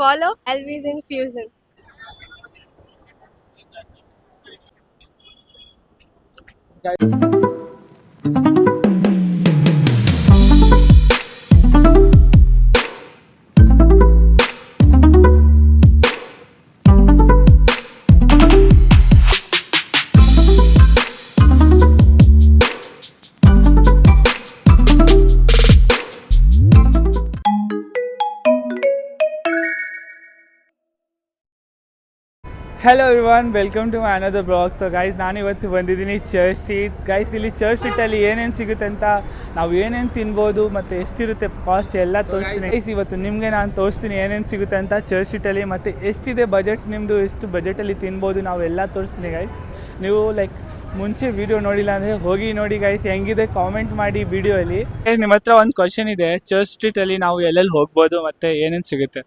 Follow Always in Fusion. Hello everyone, welcome to my another blog. So guys, ನಾನು ಇವತ್ತು ಬಂದಿದ್ದೀನಿ church street. Guys, ಇಲ್ಲಿ church ಸ್ಟ್ರೀಟಲ್ಲಿ ಏನೇನು ಸಿಗುತ್ತೆ ಅಂತ, ನಾವು ಏನೇನು ತಿನ್ಬೋದು ಮತ್ತು ಎಷ್ಟಿರುತ್ತೆ ಕಾಸ್ಟ್ ಎಲ್ಲ ತೋರಿಸ್ತೀನಿ. ಗೈಸ್, ಇವತ್ತು ನಿಮಗೆ ನಾನು ತೋರಿಸ್ತೀನಿ ಏನೇನು ಸಿಗುತ್ತೆ ಅಂತ ಚರ್ಚ್ ಸ್ಟ್ರೀಟಲ್ಲಿ, ಮತ್ತು ಎಷ್ಟಿದೆ ಬಜೆಟ್, ನಿಮ್ಮದು ಎಷ್ಟು ಬಜೆಟಲ್ಲಿ ತಿನ್ಬೋದು ನಾವು ಎಲ್ಲ ತೋರಿಸ್ತೀನಿ. ಗೈಸ್, ನೀವು ಮುಂಚೆ ವೀಡಿಯೋ ನೋಡಿಲ್ಲ ಅಂದರೆ ಹೋಗಿ ನೋಡಿ. ಗೈಸ್, ಹೆಂಗಿದೆ ಕಾಮೆಂಟ್ ಮಾಡಿ ವೀಡಿಯೋಲಿ. ನಿಮ್ಮ ಹತ್ರ ಒಂದು ಕ್ವಶನ್ ಇದೆ, ಚರ್ಚ್ ಸ್ಟ್ರೀಟಲ್ಲಿ ನಾವು ಎಲ್ಲೆಲ್ಲಿ ಹೋಗ್ಬೋದು ಮತ್ತು ಏನೇನು ಸಿಗುತ್ತೆ?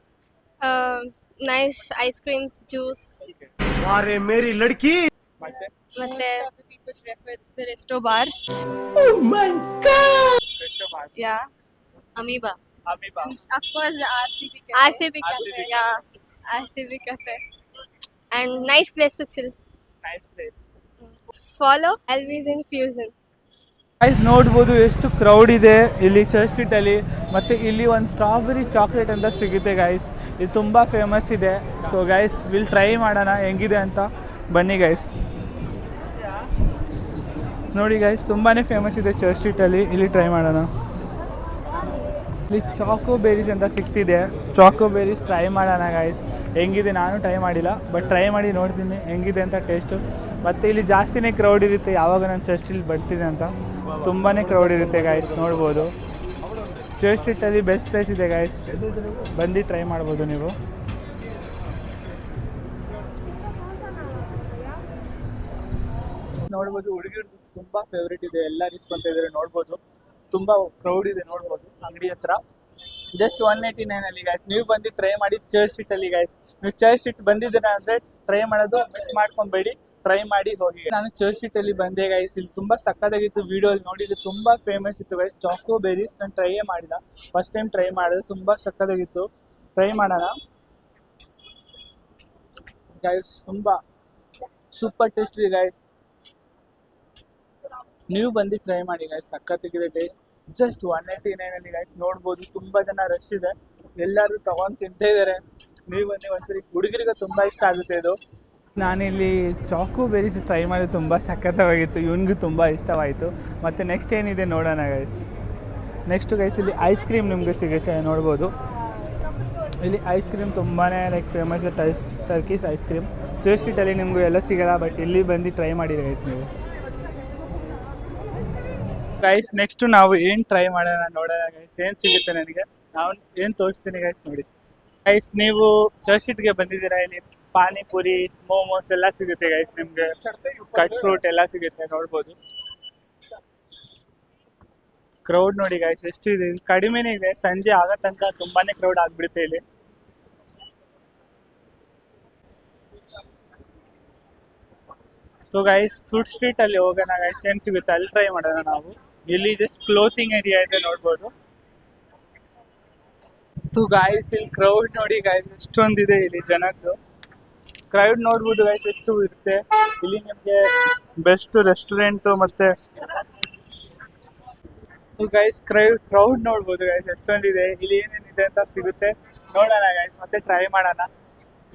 Nice ice creams, juice. अरे मेरी लड़की ಮತ್ತೆ Matte, Most of the people prefer the resto bars. Yeah. Amoeba. Amoeba, Of course, the RCB cafe. RCB Cafe. Yeah, RCB Cafe. And nice place to chill. Nice place. Follow Always in Fusion. Guys, ನೋಡ್ಬೋದು ಎಷ್ಟು crowd ಇದೆ ಇಲ್ಲಿ church ಸ್ಟ್ರೀಟಲ್ಲಿ. ಮತ್ತು ಇಲ್ಲಿ ಒಂದು strawberry chocolate ಅಂತ ಸಿಗುತ್ತೆ guys, ಇದು ತುಂಬ ಫೇಮಸ್ ಇದೆ. ಸೊ ಗೈಸ್, ವಿಲ್ ಟ್ರೈ ಮಾಡೋಣ ಹೆಂಗಿದೆ ಅಂತ. ಬನ್ನಿ ಗೈಸ್, ನೋಡಿ ಗೈಸ್, ತುಂಬಾ ಫೇಮಸ್ ಇದೆ ಚರ್ಚ್ ಸ್ಟ್ರೀಟಲ್ಲಿ. ಇಲ್ಲಿ ಟ್ರೈ ಮಾಡೋಣ. ಇಲ್ಲಿ ಚಾಕೋ ಬೇರೀಸ್ ಅಂತ ಸಿಗ್ತಿದೆ, ಚಾಕೋ ಬೇರೀಸ್ ಟ್ರೈ ಮಾಡೋಣ ಗೈಸ್. ಹೆಂಗಿದೆ ನಾನು ಟ್ರೈ ಮಾಡಿಲ್ಲ, ಬಟ್ ಟ್ರೈ ಮಾಡಿ ನೋಡ್ತೀನಿ ಹೆಂಗಿದೆ ಅಂತ ಟೇಸ್ಟು. ಮತ್ತು ಇಲ್ಲಿ ಜಾಸ್ತಿನೇ ಕ್ರೌಡ್ ಇರುತ್ತೆ ಯಾವಾಗ ನಾನು ಚರ್ಚ್ ಸ್ಟ್ರೀಟ್ ಬರ್ತೀನಿ ಅಂತ. ತುಂಬಾ ಕ್ರೌಡ್ ಇರುತ್ತೆ ಗೈಸ್, ನೋಡ್ಬೋದು. ಚರ್ಚ್ ಸ್ಟ್ರೀಟಲ್ಲಿ ಬೆಸ್ಟ್ ಪ್ಲೇಸ್ ಇದೆ ಗೈಸ್, ಬಂದು ಟ್ರೈ ಮಾಡ್ಬೋದು ನೀವು. ನೋಡ್ಬೋದು, ಹುಡುಗಿರು ತುಂಬ ಫೇವ್ರೇಟ್ ಇದೆ, ಎಲ್ಲ ಇಸ್ಕೊಂತ ಇದ್ದಾರೆ. ನೋಡ್ಬೋದು ತುಂಬ ಕ್ರೌಡ್ ಇದೆ, ನೋಡ್ಬೋದು ಅಂಗಡಿ ಹತ್ರ. ಜಸ್ಟ್ 189 ಗೈಸ್, ನೀವು ಬಂದು ಟ್ರೈ ಮಾಡಿ ಚರ್ಚ್ ಸ್ಟ್ರೀಟಲ್ಲಿ ಗೈಸ್. ನೀವು ಚರ್ಚ್ ಸ್ಟ್ರೀಟ್ ಬಂದಿದ್ದೀರಾ ಅಂದರೆ ಟ್ರೈ ಮಾಡೋದು ಮಿಸ್ ಮಾಡ್ಕೊಬೇಡಿ, ಟ್ರೈ ಮಾಡಿ ಹೋಗಿ. ನಾನು ಚರ್ಚ್ ಸ್ಟ್ರೀಟಲ್ಲಿ ಬಂದೆ ಗೈಸ್, ಇಲ್ಲಿ ತುಂಬ ಸಕ್ಕತ್ತಾಗಿತ್ತು. ವಿಡಿಯೋಲ್ಲಿ ನೋಡಿದ್ರೆ ತುಂಬ ಫೇಮಸ್ ಇತ್ತು ಗೈಸ್ ಚಾಕೋ ಬೇರೀಸ್. ನಾನು ಟ್ರೈಯೇ ಮಾಡಿಲ್ಲ, ಫಸ್ಟ್ ಟೈಮ್ ಟ್ರೈ ಮಾಡಿದೆ, ತುಂಬ ಸಕ್ಕತ್ತಾಗಿತ್ತು. ಟ್ರೈ ಮಾಡೋಣ ಗೈಸ್, ತುಂಬ ಸೂಪರ್ ಟೇಸ್ಟ್ ಇದೆ ಗೈಸ್. ನೀವು ಬಂದು ಟ್ರೈ ಮಾಡಿ ಗೈಸ್, ಸಕ್ಕತ್ತಾಗಿದೆ ಟೇಸ್ಟ್. ಜಸ್ಟ್ 189 ಗೈಸ್, ನೋಡ್ಬೋದು ತುಂಬ ಜನ ರಶ್ ಇದೆ, ಎಲ್ಲರೂ ತಗೊಂಡು ತಿಂತಾ ಇದ್ದಾರೆ. ನೀವು ಬನ್ನಿ ಒಂದ್ಸರಿ, ಹುಡುಗರಿಗೆ ತುಂಬ ಇಷ್ಟ ಆಗುತ್ತೆ ಇದು. ನಾನಿಲ್ಲಿ ಚಾಕೋ ಬೇರೀಸ್ ಟ್ರೈ ಮಾಡಿ ತುಂಬ ಸಖತ್ತವಾಗಿತ್ತು, ಇವನಿಗೂ ತುಂಬ ಇಷ್ಟವಾಯಿತು. ಮತ್ತು ನೆಕ್ಸ್ಟ್ ಏನಿದೆ ನೋಡೋಣ ಗೈಸ್. ನೆಕ್ಸ್ಟು ಗೈಸ್, ಇಲ್ಲಿ ಐಸ್ ಕ್ರೀಮ್ ನಿಮಗೆ ಸಿಗುತ್ತೆ, ನೋಡ್ಬೋದು. ಇಲ್ಲಿ ಐಸ್ ಕ್ರೀಮ್ ತುಂಬಾ famous, Turkish ice cream. Church ಸ್ಟ್ರೀಟಲ್ಲಿ ನಿಮಗೂ ಎಲ್ಲ ಸಿಗೋಲ್ಲ, ಬಟ್ ಇಲ್ಲಿ ಬಂದು ಟ್ರೈ ಮಾಡಿರಿ ಗೈಸ್ ನೀವು. ಗೈಸ್, ನೆಕ್ಸ್ಟು ನಾವು ಏನು ಟ್ರೈ ಮಾಡೋಣ ನೋಡೋಣ ಗೈಸ್, ಏನು ಸಿಗುತ್ತೆ ನನಗೆ, ನಾವು ಏನು ತೋರಿಸ್ತೀನಿ ಗೈಸ್. ನೋಡಿ ಗೈಸ್, ನೀವು ಚರ್ಚ್ ಸ್ಟ್ರೀಟ್ಗೆ ಬಂದಿದ್ದೀರಾ, ಇಲ್ಲಿ ಪಾನಿಪುರಿ, ಮೋಮೋಸ್ ಎಲ್ಲ ಸಿಗುತ್ತೆ ಗೈಸ್, ನಿಮಗೆ ಕಟ್ ಫ್ರೂಟ್ ಎಲ್ಲ ಸಿಗುತ್ತೆ, ನೋಡ್ಬೋದು. ಕ್ರೌಡ್ ನೋಡಿ ಗೈಸ್ ಎಷ್ಟು ಇದೆ, ಕಡಿಮೆನೇ ಇದೆ, ಸಂಜೆ ಆಗೋ ತನಕ ತುಂಬಾ ಕ್ರೌಡ್ ಆಗಿಬಿಡುತ್ತೆ ಇಲ್ಲಿ. ಸೊ ಗೈಸ್, ಫುಡ್ ಸ್ಟ್ರೀಟಲ್ಲಿ ಹೋಗೋಣ ಗೈಸ್, ಏನು ಸಿಗುತ್ತೆ ಅಲ್ಲಿ ಟ್ರೈ ಮಾಡೋಣ ನಾವು. ಇಲ್ಲಿ ಜಸ್ಟ್ ಕ್ಲೋತಿಂಗ್ ಏರಿಯಾ ಇದೆ, ನೋಡ್ಬೋದು. ಸೊ ಗೈಸ್, ಇಲ್ಲಿ ಕ್ರೌಡ್ ನೋಡಿ ಗೈಸ್ ಎಷ್ಟೊಂದಿದೆ, ಇಲ್ಲಿ ಜನದ್ದು ಕ್ರೌಡ್ ನೋಡ್ಬೋದು ಗೈಸ್ ಎಷ್ಟು ಇರುತ್ತೆ. ಇಲ್ಲಿ ನಿಮಗೆ ಬೆಸ್ಟ್ ರೆಸ್ಟೋರೆಂಟು ಮತ್ತು ಗೈಸ್ ಕ್ರೌಡ್ ನೋಡ್ಬೋದು ಗೈಸ್ ಎಷ್ಟೊಂದಿದೆ. ಇಲ್ಲಿ ಏನೇನಿದೆ ಅಂತ ಸಿಗುತ್ತೆ ನೋಡೋಣ ಗೈಸ್, ಮತ್ತೆ ಟ್ರೈ ಮಾಡೋಣ.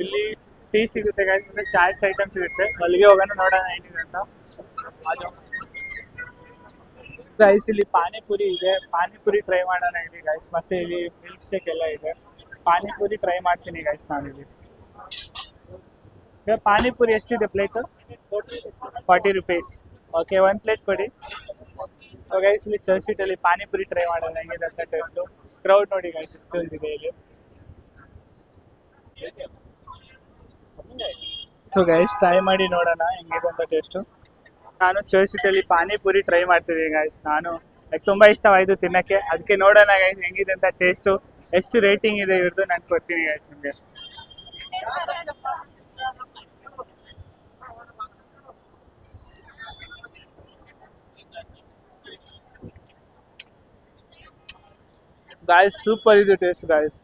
ಇಲ್ಲಿ ಟೀ ಸಿಗುತ್ತೆ ಗೈಸ್, ಮತ್ತೆ ಚಾಟ್ಸ್ ಐಟಮ್ ಸಿಗುತ್ತೆ. ಅಲ್ಲಿಗೆ ಹೋಗೋಣ, ನೋಡೋಣ ಏನಿದೆ ಅಂತ. ಗೈಸ್, ಇಲ್ಲಿ ಪಾನಿಪುರಿ ಇದೆ, ಪಾನಿಪುರಿ ಟ್ರೈ ಮಾಡೋಣ ಇಲ್ಲಿ ಗೈಸ್. ಮತ್ತೆ ಇಲ್ಲಿ ಮಿಲ್ಕ್ ಶೇಕ್ ಎಲ್ಲ ಇದೆ, ಪಾನಿಪುರಿ ಟ್ರೈ ಮಾಡ್ತೀನಿ ಗೈಸ್ ನಾನಿಲ್ಲಿ. ಪಾನಿಪುರಿ ಎಷ್ಟಿದೆ ಪ್ಲೇಟು? 40 rupees. ಓಕೆ, 1 ಪ್ಲೇಟ್ ಕೊಡಿ. ಗೈಸ್, ಇಲ್ಲಿ ಚರ್ಚ್ ಸ್ಟ್ರೀಟಲ್ಲಿ ಪಾನಿಪುರಿ ಟ್ರೈ ಮಾಡೋಣ ಹೆಂಗಿದೆ ಅಂತ ಟೇಸ್ಟು. ಕ್ರೌಡ್ ನೋಡಿ ಗೈಸ್ ಎಷ್ಟೊಂದಿದೆ ಇಲ್ಲಿ. ಸೊ ಗೈಸ್, ಟ್ರೈ ಮಾಡಿ ನೋಡೋಣ ಹೆಂಗಿದೆ ಅಂತ ಟೇಸ್ಟು. ನಾನು ಚರ್ಚ್ ಸ್ಟ್ರೀಟಲ್ಲಿ ಪಾನಿಪುರಿ ಟ್ರೈ ಮಾಡ್ತಿದ್ದೀನಿ ಗೈಸ್. ನಾನು ತುಂಬ ಇಷ್ಟವಾಯಿತು ತಿನ್ನೋಕ್ಕೆ, ಅದಕ್ಕೆ ನೋಡೋಣ ಗೈಸ್ ಹೆಂಗಿದೆ ಅಂತ ಟೇಸ್ಟು, ಎಷ್ಟು ರೇಟಿಂಗ್ ಇದೆ ಇವ್ರದ್ದು ನಾನು ಕೊಡ್ತೀನಿ ಗೈಸ್ ನಿಮಗೆ. ಗಾಯ್ಸ್, ಸೂಪರ್ ಇದು ಟೇಸ್ಟ್ ಗಾಯ್ಸ್.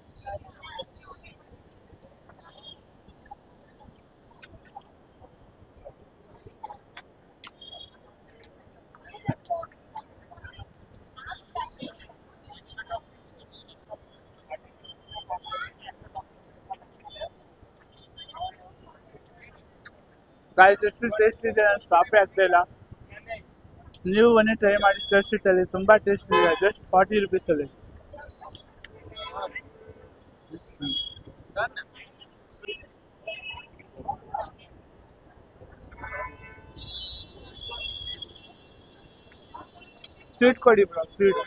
ಗಾಯ್ಸ್ ಎಷ್ಟು ಟೇಸ್ಟ್ ಇದೆ, ನಾನು ಸ್ಟಾಪೇ ಆಗ್ತಾ ಇಲ್ಲ. ನೀವು ಒಂದೇ ಟ್ರೈ ಮಾಡಿ ಚರ್ಚ್ ಸ್ಟ್ರೀಟಲ್ಲಿ, ತುಂಬ ಟೇಸ್ಟ್ ಇದೆ. Just 40 rupees. ಸ್ವೀಟ್ ಕೊಡಿ ಬ್ರೋ, ಸ್ವೀಟ್.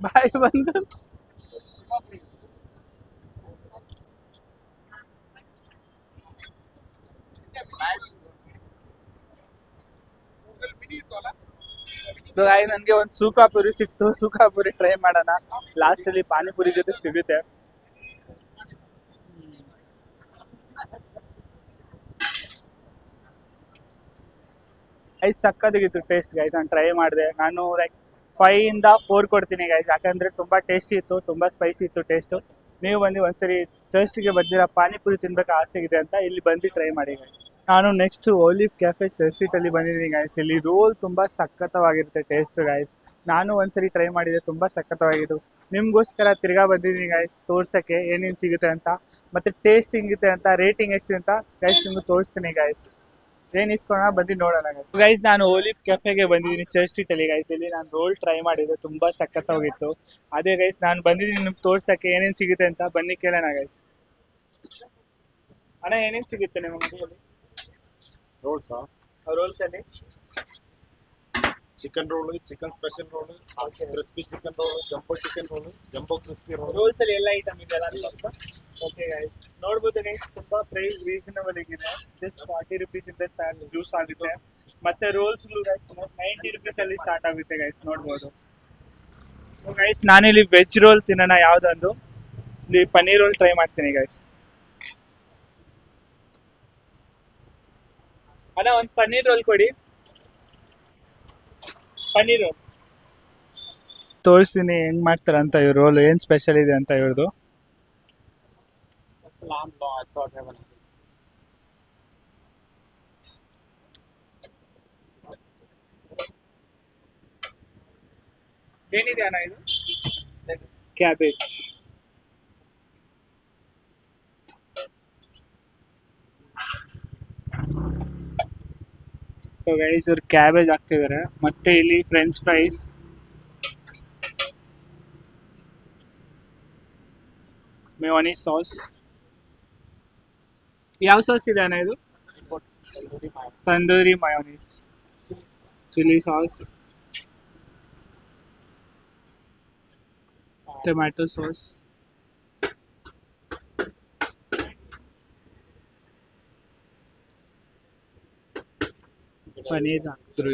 ಬಾಯ್ ಬಂದು ನನಗೆ ಒಂದು ಸೂಕಾಪುರಿ ಸಿಕ್ತು. ಸೂಕಾಪುರಿ ಟ್ರೈ ಮಾಡೋಣ. ಲಾಸ್ಟ್ ಅಲ್ಲಿ ಪಾನಿಪುರಿ ಜೊತೆ ಸಿಗುತ್ತೆ. ಗೈಸ್ ಸಕ್ಕತ್ತಾಗಿತ್ತು ಟೇಸ್ಟ್ ಗೈಸ್. ನಾನು ಟ್ರೈ ಮಾಡಿದೆ. ನಾನು ಲೈಕ್ 5 ಇಂದ 4 ಕೊಡ್ತೀನಿ ಗೈಸ್, ಯಾಕಂದ್ರೆ ತುಂಬಾ ಟೇಸ್ಟಿ ಇತ್ತು, ತುಂಬಾ ಸ್ಪೈಸಿ ಇತ್ತು ಟೇಸ್ಟು. ನೀವು ಬಂದು ಒಂದ್ಸರಿ ಚರ್ಚ್ಗೆ ಬಂದಿರ ಪಾನಿಪುರಿ ತಿನ್ಬೇಕು ಆಸೆ ಇದೆ ಅಂತ ಇಲ್ಲಿ ಬಂದು ಟ್ರೈ ಮಾಡಿ ಗೈಸ್. ನಾನು next olive cafe church street ಅಲ್ಲಿ ಬಂದಿದ್ದೀನಿ ಗೈಸ್. ಇಲ್ಲಿ ರೋಲ್ ತುಂಬಾ ಸಖತ್ತವಾಗಿರುತ್ತೆ ಟೇಸ್ಟ್ ಗೈಸ್. ನಾನು ಒಂದ್ಸರಿ ಟ್ರೈ ಮಾಡಿದೆ, ತುಂಬಾ ಸಖತ್ತವಾಗಿತ್ತು. ನಿಮ್ಗೋಸ್ಕರ ತಿರ್ಗಾ ಬಂದಿದ್ದೀನಿ ಗೈಸ್ ತೋರ್ಸಕ್ಕೆ ಏನೇನು ಸಿಗುತ್ತೆ ಅಂತ, ಮತ್ತೆ ಟೇಸ್ಟ್ ಹೆಂಗಿರುತ್ತೆ ಅಂತ, ರೇಟಿಂಗ್ ಎಷ್ಟು ಅಂತ ಗೈಸ್ ನಿಮ್ಗೆ ತೋರಿಸ್ತೀನಿ ಗೈಸ್. ಏನ್ ಇಸ್ಕೊಳ್ಳೋಣ ಬಂದು ನೋಡೋಣ ಗೈಸ್. ನಾನು ಒಲಿವ್ ಕೆಫೆಗೆ ಬಂದಿದ್ದೀನಿ ಚರ್ಚ್ ಸ್ಟ್ರೀಟ್ ಅಲ್ಲಿ ಗೈಸ್. ಇಲ್ಲಿ ನಾನು ರೋಲ್ ಟ್ರೈ ಮಾಡಿದ್ದೆ, ತುಂಬಾ ಸಖತ್ತವಾಗಿತ್ತು. ಅದೇ ಗೈಸ್ ನಾನು ಬಂದಿದ್ದೀನಿ ನಿಮ್ಗೆ ತೋರ್ಸಕ್ಕೆ ಏನೇನು ಸಿಗುತ್ತೆ ಅಂತ. ಬನ್ನಿ ಕೇಳೋಣ ಗೈಸ್. ಅಣ್ಣ ಏನೇನು ಸಿಗುತ್ತೆ ನಿಮ್ಮ ಮನೆಯಲ್ಲಿ? ರೋಲ್ಸ್ ಅಲ್ಲಿ chicken roll, chicken special roll, crispy chicken roll, jumbo chicken roll, jumbo crispy roll. Rolls ಅಲ್ಲಿ ಎಲ್ಲ ಐಟಮ್ ಇದೆಯಲ್ಲ ಸ್ವಲ್ಪ. ಓಕೆ ಗೈಸ್, ನೋಡ್ಬೋದು ಗೈಸ್, ತುಂಬಾ ಪ್ರೈಸ್ ರೀಸನಬಲ್ ಆಗಿದೆ. ಜಸ್ಟ್ 40 rupees ಇಂದ ಜ್ಯೂಸ್ ಆಗುತ್ತೆ. ಮತ್ತೆ ರೋಲ್ಸ್ ಗೈಸ್ 90 rupees ಅಲ್ಲಿ ಸ್ಟಾರ್ಟ್ ಆಗುತ್ತೆ ಗೈಸ್, ನೋಡ್ಬೋದು ಗೈಸ್. ನಾನಿಲ್ಲಿ ವೆಜ್ ರೋಲ್ ತಿನ್ನೋಣ ಯಾವ್ದೊಂದು. ಇಲ್ಲಿ ಪನ್ನೀರ್ ರೋಲ್ ಟ್ರೈ ಮಾಡ್ತೀನಿ ಗೈಸ್. ಅಣ್ಣ ಒಂದು ಪನ್ನೀರ್ ರೋಲ್ ಕೊಡಿ. ಪನ್ನೀರ್ ರೋಲ್ ತೋರಿಸ್ತೀನಿ ಹೆಂಗ್ ಮಾಡ್ತಾರ ಅಂತ. ಇವ್ರ ರೋಲ್ ಏನ್ ಸ್ಪೆಷಲ್ ಇದೆ ಅಂತ ಇವ್ರದ್ದು. ಏನಿದೆ ಅಣ್ಣ ಇದು? ಕ್ಯಾಬೇಜ್. ಗೈಸ್ ಇವ್ರು ಕ್ಯಾಬೇಜ್ ಹಾಕ್ತಿದ್ದಾರೆ. ಮತ್ತೆ ಇಲ್ಲಿ ಫ್ರೆಂಚ್ ಫ್ರೈಸ್, ಮೇಯೋನೀಸ್ ಸಾಸ್. ಯಾವ ಸಾಸ್ ಇದೆ ಅಣ್ಣ ಇದು? Tandoori mayonnaise, chilli sauce, tomato sauce, paneer ಹಾಕಿದ್ರು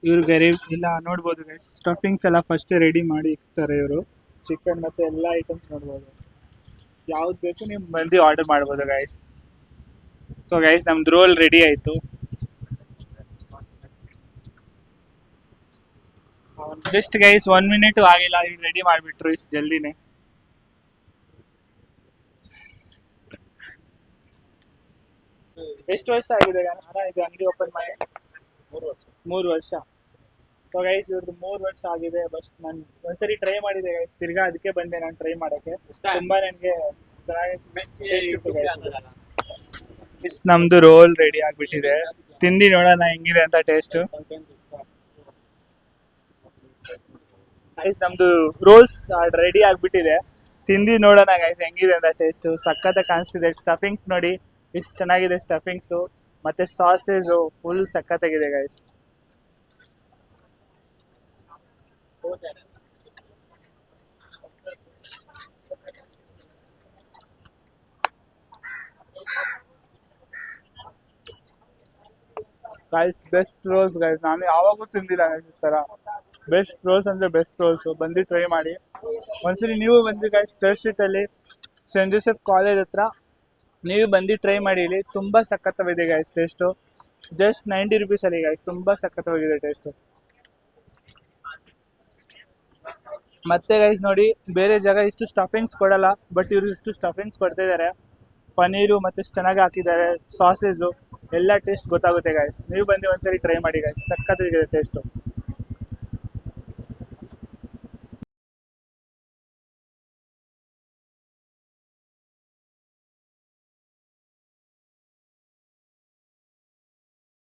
ಇವರು ಬೇರೆ ಇಲ್ಲ. ನೋಡ್ಬೋದು ಗೈಸ್, ಸ್ಟಫಿಂಗ್ಸ್ ಎಲ್ಲ ಫಸ್ಟ್ ರೆಡಿ ಮಾಡಿ ಇಕ್ತಾರೆ ಇವರು. ಚಿಕನ್ ಮತ್ತೆ ಎಲ್ಲ ಐಟಮ್ಸ್ ನೋಡ್ಬೋದು. ಯಾವ್ದು ಬೇಕು ನೀವು ಬಂದು ಆರ್ಡರ್ ಮಾಡ್ಬೋದು ಗೈಸ್. ಸೊ ಗೈಸ್ ನಮ್ದು ರೋಲ್ ರೆಡಿ ಆಯಿತು. ಜಸ್ಟ್ ಗೈಸ್ 1 minute ಆಗಿಲ್ಲ, ಈಗ ರೆಡಿ ಮಾಡಿಬಿಟ್ರು ಇಷ್ಟು ಜಲ್ದಿನೇ. ಎಷ್ಟು ವರ್ಷ ಆಗಿದೆ ಅಣ್ಣ ಇದು ಅಂಗಡಿ ಓಪನ್ ಮಾಡಿ? 3 ವರ್ಷ. ಸೊ ಗೈಸ್ ಇವ್ರದ್ದು 3 ವರ್ಷ ಆಗಿದೆ. ಬಸ್ ನಾನು ಒಂದ್ಸರಿ ಟ್ರೈ ಮಾಡಿದೆ ಗೈಸ್, ತಿರ್ಗಾ ಅದಕ್ಕೆ ಬಂದೆ ನಾನು ಟ್ರೈ ಮಾಡೋಕ್ಕೆ. ತುಂಬಾ ನನಗೆ ಚೆನ್ನಾಗಿ ನಮ್ದು ರೋಲ್ ರೆಡಿ ಆಗಿಬಿಟ್ಟಿದೆ. ತಿಂದು ನೋಡೋಣ ಹೆಂಗಿದೆ ಅಂತ ಟೇಸ್ಟ್. ಗೈಸ್ ನಮ್ದು ರೋಲ್ಸ್ ರೆಡಿ ಆಗಿಬಿಟ್ಟಿದೆ. ತಿಂದು ನೋಡೋಣ ಗೈಸ್ ಹೆಂಗಿದೆ ಅಂತ ಟೇಸ್ಟು. ಸಖತ್ತಾಗಿ ಕಾಣಿಸ್ತಿದೆ. ಸ್ಟಫಿಂಗ್ಸ್ ನೋಡಿ ಎಷ್ಟು ಚೆನ್ನಾಗಿದೆ ಸ್ಟಫಿಂಗ್ಸು, ಮತ್ತೆ ಸಾಸೇಜು ಫುಲ್ ಸಖತ್ತಾಗಿದೆ guys. Guys best rolls guys, ನಾನು ಯಾವಾಗೂ ತಿಂದಿಲ್ಲ ಗೈಸ್ ಈ ಥರ. ಬೆಸ್ಟ್ ರೋಲ್ಸ್ ಅಂದರೆ ಬೆಸ್ಟ್ ರೋಲ್ಸು. ಬಂದು ಟ್ರೈ ಮಾಡಿ ಒಂದ್ಸರಿ ನೀವು ಬಂದು ಗೈಸ್. ಚರ್ಚ್ ಸ್ಟ್ರೀಟಲ್ಲಿ ಸೆಂಟ್ ಜೋಸೆಫ್ ಕಾಲೇಜ್ ಹತ್ರ ನೀವು ಬಂದು ಟ್ರೈ ಮಾಡಿ. ಇಲ್ಲಿ ತುಂಬ ಸಖತ್ತವಾಗಿದೆ ಗೈಸ್ ಟೇಸ್ಟು. ಜಸ್ಟ್ 90 rupees ಅಲ್ಲಿ ಗೈಸ್, ತುಂಬ ಸಖತ್ತವಾಗಿದೆ ಟೇಸ್ಟು. ಮತ್ತೆ ಗೈಸ್ ನೋಡಿ, ಬೇರೆ ಜಾಗ ಇಷ್ಟು ಸ್ಟಫಿಂಗ್ಸ್ ಕೊಡಲ್ಲ, ಬಟ್ ಇವರು ಇಷ್ಟು ಸ್ಟಫಿಂಗ್ಸ್ ಕೊಡ್ತಾ ಇದ್ದಾರೆ. ಪನ್ನೀರು ಮತ್ತೆ ಚೆನ್ನಾಗಿ ಹಾಕಿದ್ದಾರೆ, ಸಾಸೇಜು ಎಲ್ಲ ಟೇಸ್ಟ್ ಗೊತ್ತಾಗುತ್ತೆ ಗೈಸ್. ನೀವು ಬಂದು ಒಂದ್ಸರಿ ಟ್ರೈ ಮಾಡಿ ಗೈಸ್, ಸಕ್ಕತ್ತಾಗಿದೆ ಟೇಸ್ಟು.